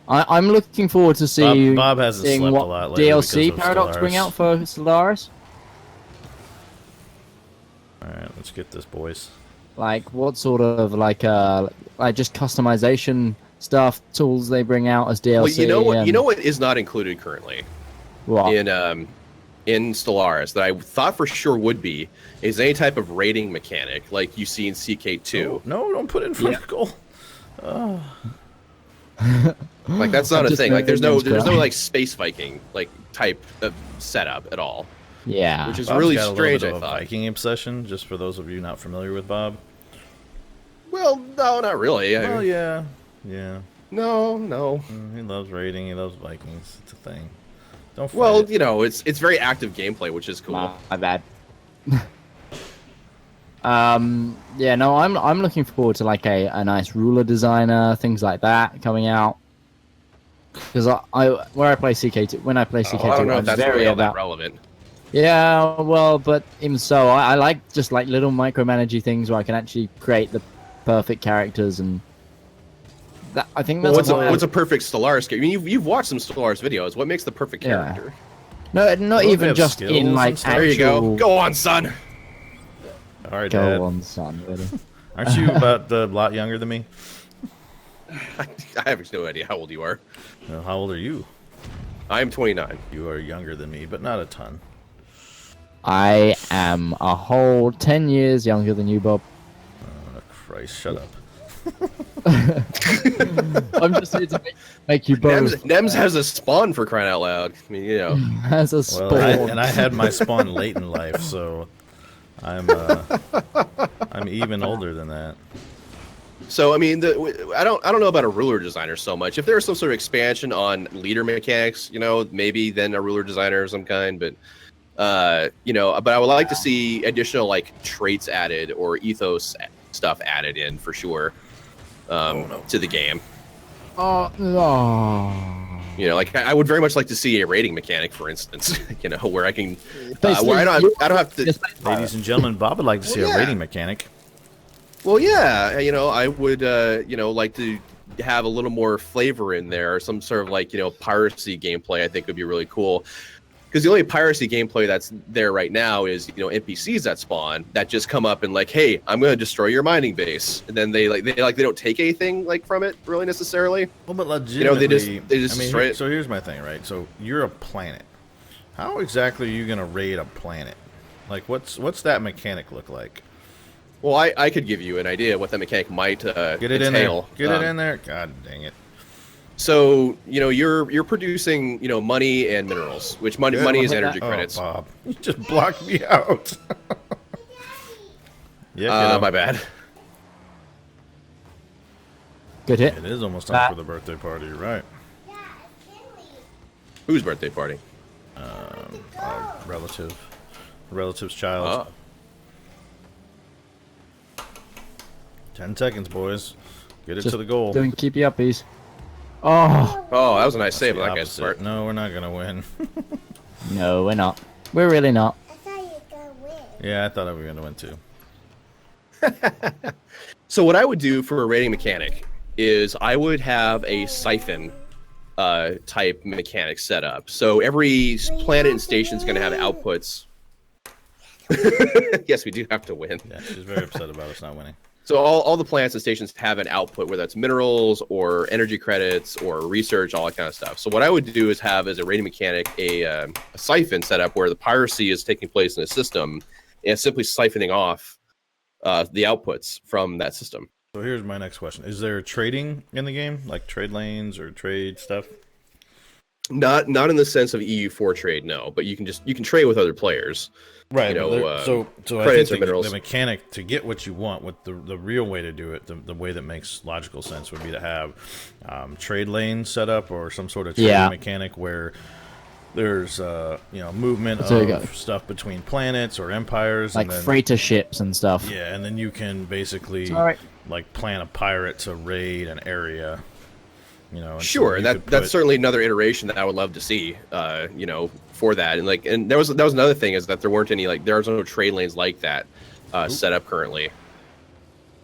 I'm looking forward to seeing Bob hasn't seeing slept what a lot lately DLC because of Paradox Stellaris. bring out for Stellaris. All right, let's get this, boys. Like what sort of like just customization stuff tools they bring out as DLC. Well, you know what is not included currently what? in Stellaris that I thought for sure would be is any type of rating mechanic like you see in CK2. No, don't put it in front of goal. Like that's not a thing. Like there's no like space Viking like type of setup at all. Yeah, which is Bob's really got strange. A little bit I of a thought. Viking obsession, just for those of you not familiar with Bob. Well, no, not really. Well, yeah. No. He loves raiding. He loves Vikings. It's a thing. Don't. Fight Well, it. it's very active gameplay, which is cool. my bad. Yeah, no, I'm looking forward to like a nice ruler designer, things like that coming out. Because when I play CK2, I don't know if that's really all that relevant. Yeah, well, but even so, I like just like little micromanagey things where I can actually create the perfect characters, and that, I think that's what's a perfect Stellaris game. I mean, you've watched some Stellaris videos. What makes the perfect character? No, not even just in like actual... There you go. Go on, son. All right, Go Dad. on, son. Really. Aren't you about a lot younger than me? I have no idea how old you are. Well, how old are you? I am 29. You are younger than me, but not a ton. I am a whole 10 years younger than you, Bob. Oh, Christ, shut up. I'm just here to make you both. Nems has a spawn for crying out loud. I mean, As a spawn. Well, I had my spawn late in life, so I'm even older than that. So I mean, I don't know about a ruler designer so much. If there's some sort of expansion on leader mechanics, maybe then a ruler designer of some kind. But but I would like to see additional like traits added or ethos stuff added in for sure to the game. Like I would very much like to see a rating mechanic, for instance. Where I can, where I don't have to. Ladies and gentlemen, Bob would like to see a rating mechanic. Well, yeah, I would, like to have a little more flavor in there, some sort of like, piracy gameplay. I think would be really cool. Because the only piracy gameplay that's there right now is, NPCs that spawn that just come up and like, hey, I'm going to destroy your mining base, and then they don't take anything like from it really necessarily. Well, but legitimately, they just destroy it. So here's my thing, right? So you're a planet. How exactly are you going to raid a planet? Like, what's that mechanic look like? Well, I could give you an idea what that mechanic might get it entail. Get it in there. God dang it. So you're producing money and minerals, which money is energy credits. Oh, Bob, you just blocked me out. Yeah, my bad. Good hit. It is almost time for the birthday party. You're right. Whose birthday party? Our relative's child. 10 seconds, boys. Get it to the goal. Don't keep you uppies. Oh, that was a nice save on that guy's Opposite. part. No, we're not gonna win. no, we're not. We're really not. I thought you were gonna win. Yeah, I thought I was gonna win too. So what I would do for a rating mechanic is I would have a siphon type mechanic set up. So every planet and station is going to have outputs. Yes, we do have to win. Yeah, she's very upset about us not winning. So all the planets and stations have an output, whether that's minerals or energy credits or research, all that kind of stuff. So what I would do is have as a rating mechanic a siphon set up where the piracy is taking place in a system and simply siphoning off the outputs from that system. So here's my next question. Is there trading in the game? Like trade lanes or trade stuff? Not in the sense of EU4 trade, no, but you can trade with other players. Right. You know, so I credits think or minerals. the mechanic to get what you want, what the real way to do it, the way that makes logical sense would be to have trade lanes set up or some sort of trading mechanic where there's movement of stuff between planets or empires, like, and then, freighter ships and stuff. Yeah, and then you can basically like plan a pirate to raid an area. You know, sure, and that's certainly another iteration that I would love to see. For that, and that was another thing, is that there weren't any, there's no trade lanes like that set up currently.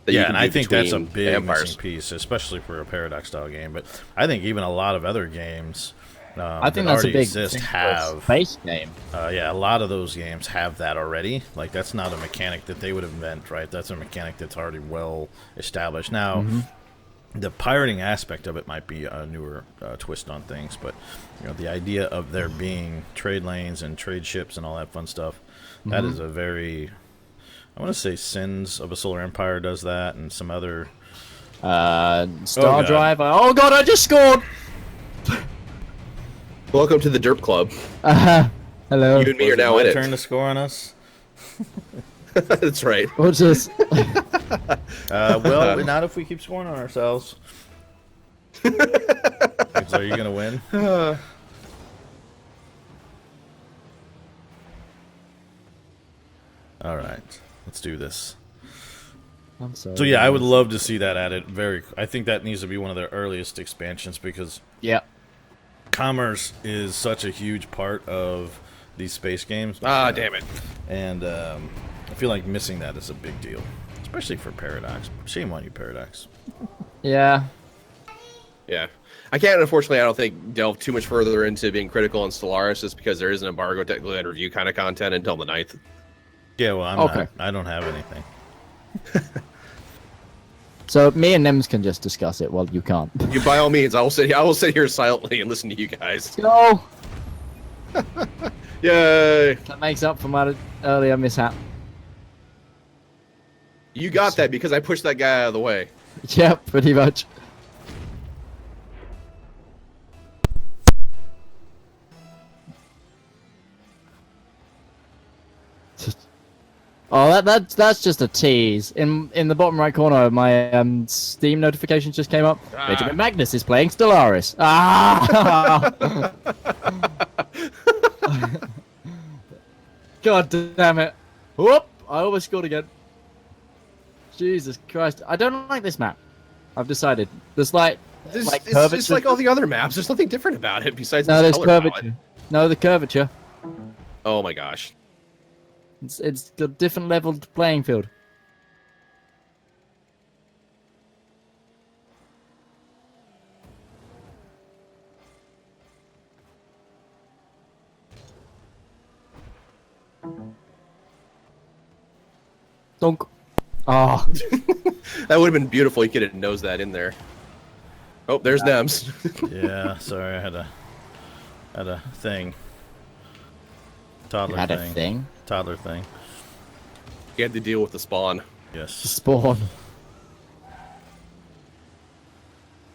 Yeah, and I think that's a big missing piece, especially for a Paradox style game. But I think even a lot of other games, I think that's a big base game. A lot of those games have that already. Like, that's not a mechanic that they would invent, right? That's a mechanic that's already well established. Now, the pirating aspect of it might be a newer twist on things, but the idea of there being trade lanes and trade ships and all that fun stuff, that is a very, I want to say Sins of a Solar Empire does that, and some other Star Drive. Oh god, I just scored. Welcome to the Derp Club. Hello. You and me are now in it. Turn to score on us. That's right. What's this? Well, not if we keep scoring on ourselves. So are you going to win? All right. Let's do this. I'm sorry. So yeah, I would love to see that added. I think that needs to be one of the earliest expansions, because commerce is such a huge part of these space games. Damn it. And I feel like missing that is a big deal, especially for Paradox. Shame on you, Paradox. Yeah. I can't, unfortunately, I don't think, delve too much further into being critical on Stellaris, just because there is an embargo technically on review kind of content until the 9th. Yeah, well, I'm not. I don't have anything. So me and Nems can just discuss it while you can't. You, by all means, I will sit here silently and listen to you guys. Go! Yay! That makes up for my earlier mishap. You got that because I pushed that guy out of the way. Yep, pretty much. Oh, that's just a tease. In the bottom right corner, my Steam notifications just came up. Benjamin Magnus is playing Stellaris. God damn it! Whoop! I almost scored again. Jesus Christ! I don't like this map. I've decided. There's it's just like all the other maps. There's nothing different about it besides there's color curvature. palette. No, the curvature. Oh my gosh. It's a different leveled playing field. Donk. Oh. That would have been beautiful. You could have nosed that in there. Oh, there's Nems. Yeah, sorry, I had a thing. Toddler a thing? Toddler thing. You had to deal with the spawn. Yes. Spawn.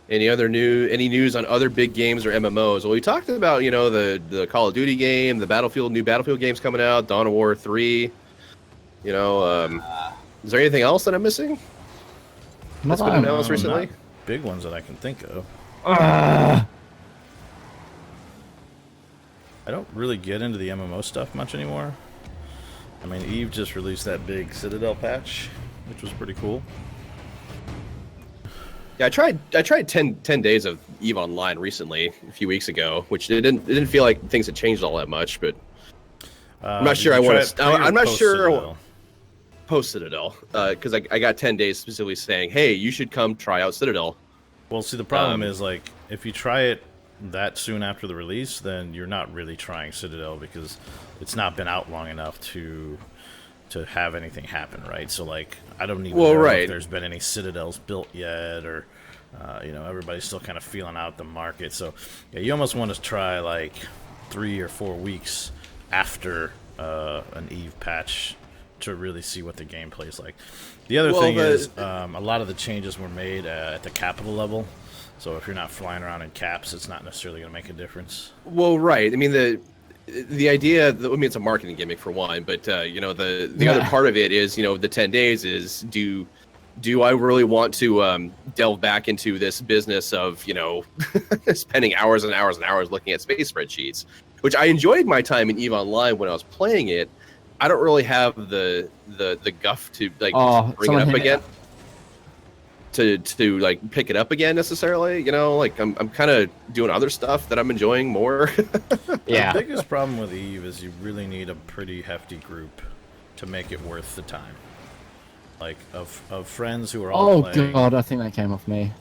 Any news on other big games or MMOs? Well, we talked about, the Call of Duty game, the new Battlefield games coming out, Dawn of War 3. Is there anything else that I'm missing? That's been announced recently? Not big ones that I can think of. I don't really get into the MMO stuff much anymore. I mean, Eve just released that big Citadel patch, which was pretty cool. Yeah, I tried 10 days of Eve Online recently, a few weeks ago, which it didn't feel like things had changed all that much, but I'm not sure I want to. I'm not sure. Post Citadel, because I got 10 days specifically saying, hey, you should come try out Citadel. Well, see, the problem is, if you try it that soon after the release, then you're not really trying Citadel, because it's not been out long enough to have anything happen, right? So, I don't even know if there's been any Citadels built yet, or everybody's still kind of feeling out the market. So, yeah, you almost want to try 3 or 4 weeks after an Eve patch to really see what the gameplay is like. The other thing is, a lot of the changes were made at the capital level. So if you're not flying around in caps, it's not necessarily going to make a difference. Well, right. I mean, the idea, I mean, it's a marketing gimmick for one, but the other part of it is, the 10 days is do I really want to delve back into this business of, spending hours and hours and hours looking at space spreadsheets, which I enjoyed my time in EVE Online when I was playing it. I don't really have the guff to bring it up again. To like pick it up again necessarily, I'm kind of doing other stuff that I'm enjoying more. Yeah. The biggest problem with EVE is you really need a pretty hefty group to make it worth the time. Like of friends who are all playing. Oh god, I think that came off me.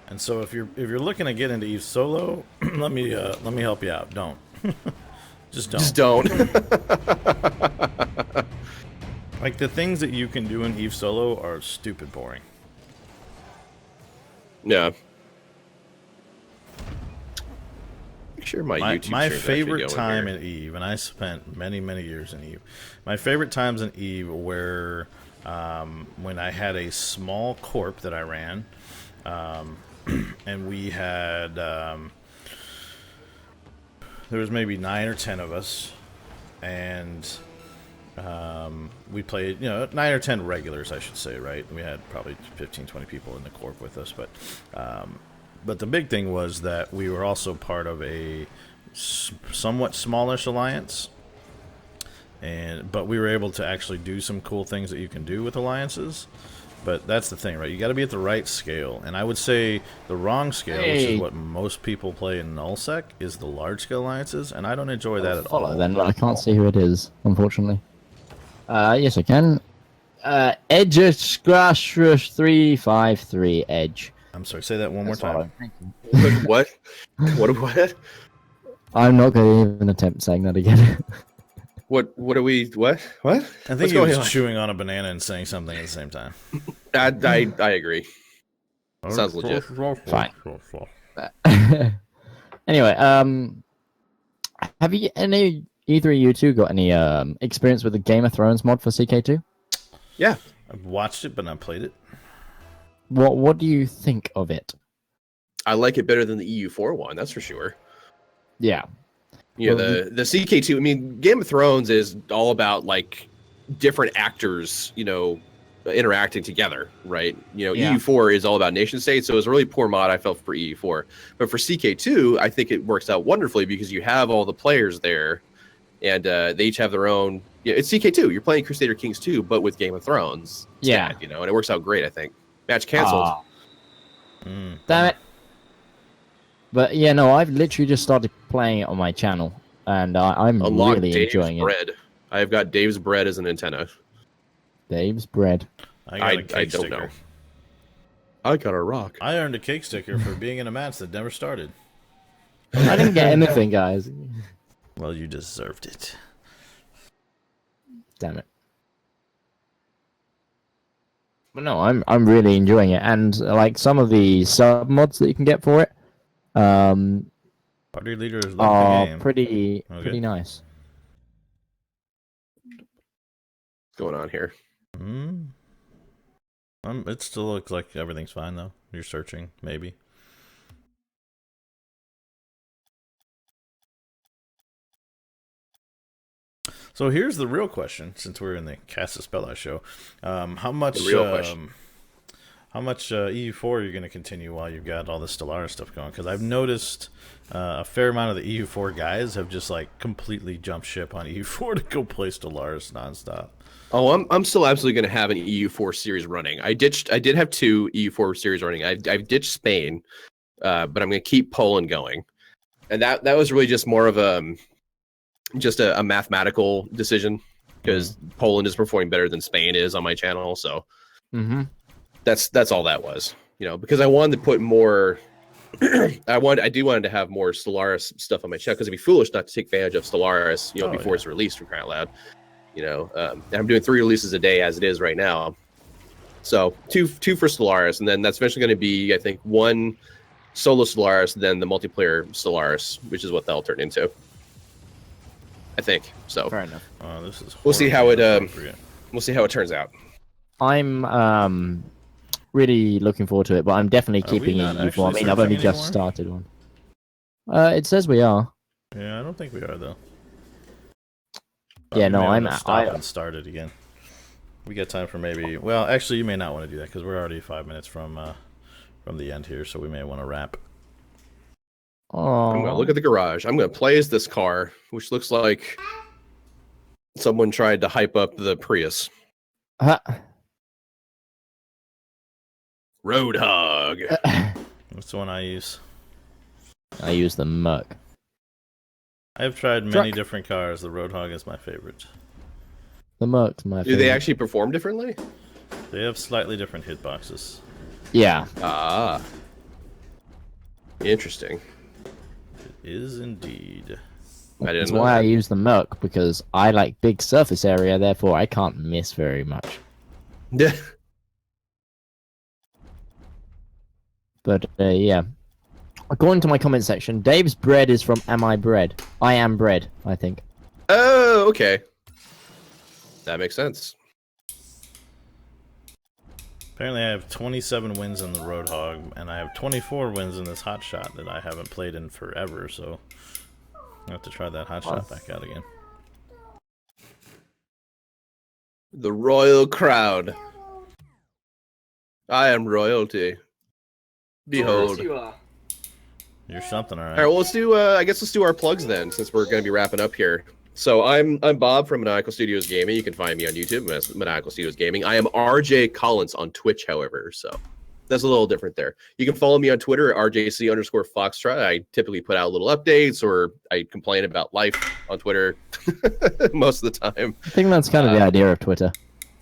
And so if you're looking to get into EVE solo, let me help you out. Don't. Just don't. Just don't. Like, the things that you can do in EVE solo are stupid boring. Yeah. Make sure my favorite time in EVE, and I spent many years in EVE. My favorite times in EVE were when I had a small corp that I ran, and we had there was maybe 9 or 10 of us, and we played, 9 or 10 regulars, I should say, right? We had probably 15, 20 people in the corp with us, but the big thing was that we were also part of a somewhat smallish alliance, but we were able to actually do some cool things that you can do with alliances. But that's the thing, right? You got to be at the right scale, and I would say the wrong scale, which is what most people play in nullsec, is the large scale alliances, and I don't enjoy that at all. Then, but I can't see who it is, unfortunately. Yes, I can. Edge Scratch 353 Edge. I'm sorry, say that one more time. What? What? I'm not going to even attempt saying that again. What are we? What? I think he was chewing on a banana and saying something at the same time. I agree. Sounds legit. Fine. Anyway, have you either of you two got any experience with the Game of Thrones mod for CK2? Yeah, I've watched it, but not played it. What do you think of it? I like it better than the EU4 one, that's for sure. Yeah. Yeah, the CK2. I mean, Game of Thrones is all about like different actors, interacting together, right? EU4 is all about nation states, so it was a really poor mod I felt for EU4. But for CK2, I think it works out wonderfully because you have all the players there, and they each have their own. Yeah, it's CK2. You're playing Crusader Kings 2, but with Game of Thrones. Instead, and it works out great. I think. Match canceled. Damn it. But yeah, no, I've literally just started playing it on my channel, and I'm really enjoying it. I have got Dave's bread as an antenna. Dave's bread. I don't know. I got a rock. I earned a cake sticker for being in a match that never started. I didn't get anything, guys. Well, you deserved it. Damn it. But no, I'm really enjoying it, and like some of the sub mods that you can get for it. Party leaders love the game. Pretty nice. What's going on here? It still looks like everything's fine though. You're searching, maybe. So here's the real question, since we're in the Casus Belli show. How much EU4 are you going to continue while you've got all the Stellaris stuff going? Because I've noticed a fair amount of the EU4 guys have just like completely jumped ship on EU4 to go play Stellaris nonstop. Oh, I'm still absolutely going to have an EU4 series running. I did have 2 EU4 series running. I've ditched Spain, but I'm going to keep Poland going, and that was really just more of a mathematical decision because Poland is performing better than Spain is on my channel. So that's all that was, because I wanted to put more. I wanted to have more Stellaris stuff on my channel because it'd be foolish not to take advantage of Stellaris, before it's released, for crying out loud. And I'm doing 3 releases a day as it is right now. So two for Stellaris, and then that's eventually going to be, I think, 1 solo Stellaris, then the multiplayer Stellaris, which is what that'll turn into. I think so. Fair enough. This is we'll see how it turns out. I'm really looking forward to it, but I'm definitely Are we keeping not EU4. I actually mean, I've only searching just anymore? started one. It says we are. Yeah, I don't think we are though. Yeah, You no, may I'm. want to stop and start it again. We got time for maybe. Well, actually, you may not want to do that because we're already 5 minutes from the end here, so we may want to wrap. I'm gonna look at the garage. I'm gonna play as this car, which looks like someone tried to hype up the Prius. Roadhog. That's the one I use. I use the Merc. I've tried many different cars. The Roadhog is my favorite. The Merc's my favorite. Do they actually perform differently? They have slightly different hitboxes. Yeah. Ah. Interesting. It is indeed. I didn't That's know why that. I use the Merc, because I like big surface area, therefore I can't miss very much. Yeah. But yeah. According to my comment section, Dave's bread is from Am I Bread? I am bread, I think. Oh, okay. That makes sense. Apparently, I have 27 wins in the Roadhog, and I have 24 wins in this Hotshot that I haven't played in forever, so I have to try that Hotshot back out again. The royal crowd. I am royalty. Behold. You're something, all All right. right, well, let's do. I guess let's do our plugs then, since we're going to be wrapping up here. So I'm Bob from Maniacal Studios Gaming. You can find me on YouTube, Maniacal Studios Gaming. I am RJ Collins on Twitch, however, so that's a little different there. You can follow me on Twitter at RJC_Foxtrot. I typically put out little updates, or I complain about life on Twitter most of the time. I think that's kind of the idea of Twitter.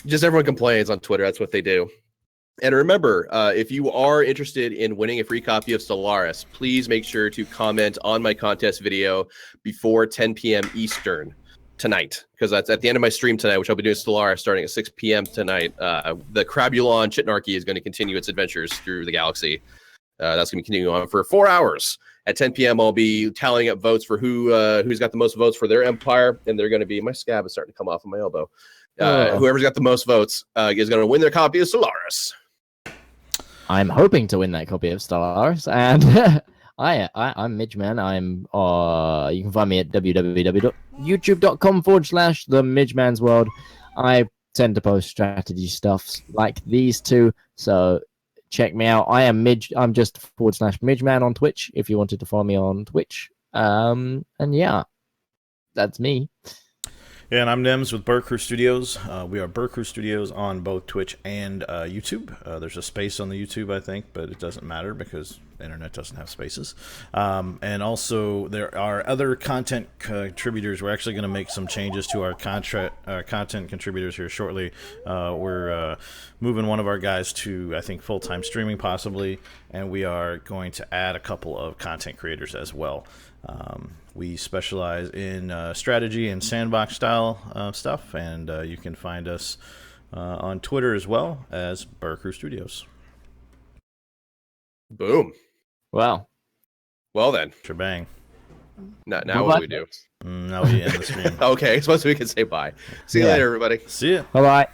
Just everyone complains on Twitter. That's what they do. And remember, if you are interested in winning a free copy of Stellaris, please make sure to comment on my contest video before 10 p.m. Eastern tonight, because that's at the end of my stream tonight, which I'll be doing Stellaris starting at 6 p.m. tonight. The Crabulon Chitnarchy is going to continue its adventures through the galaxy. That's going to be continuing on for 4 hours. At 10 p.m., I'll be tallying up votes for who's got the most votes for their empire, and they're going to be, my scab is starting to come off of my elbow. Whoever's got the most votes is going to win their copy of Stellaris. I'm hoping to win that copy of Stellaris, and I'm Midgeman. You can find me at www.youtube.com/The Midgeman's World. I tend to post strategy stuff like these two, so check me out. I'm just /Midgeman on Twitch if you wanted to follow me on Twitch. And yeah, that's me. Yeah, and I'm Nems with Bird Crew Studios. We are Bird Crew Studios on both Twitch and YouTube. There's a space on the YouTube, I think, but it doesn't matter because the internet doesn't have spaces. And also, there are other content contributors. We're actually going to make some changes to our content contributors here shortly. We're moving one of our guys to, I think, full-time streaming possibly, and we are going to add a couple of content creators as well. We specialize in strategy and sandbox style stuff, and you can find us on Twitter as well as Bird Crew Studios. Boom. Wow. Well then. Shebang. Now what do we do? Now we end the stream. Okay, I suppose we can say bye. See you later, everybody. See ya. Bye-bye.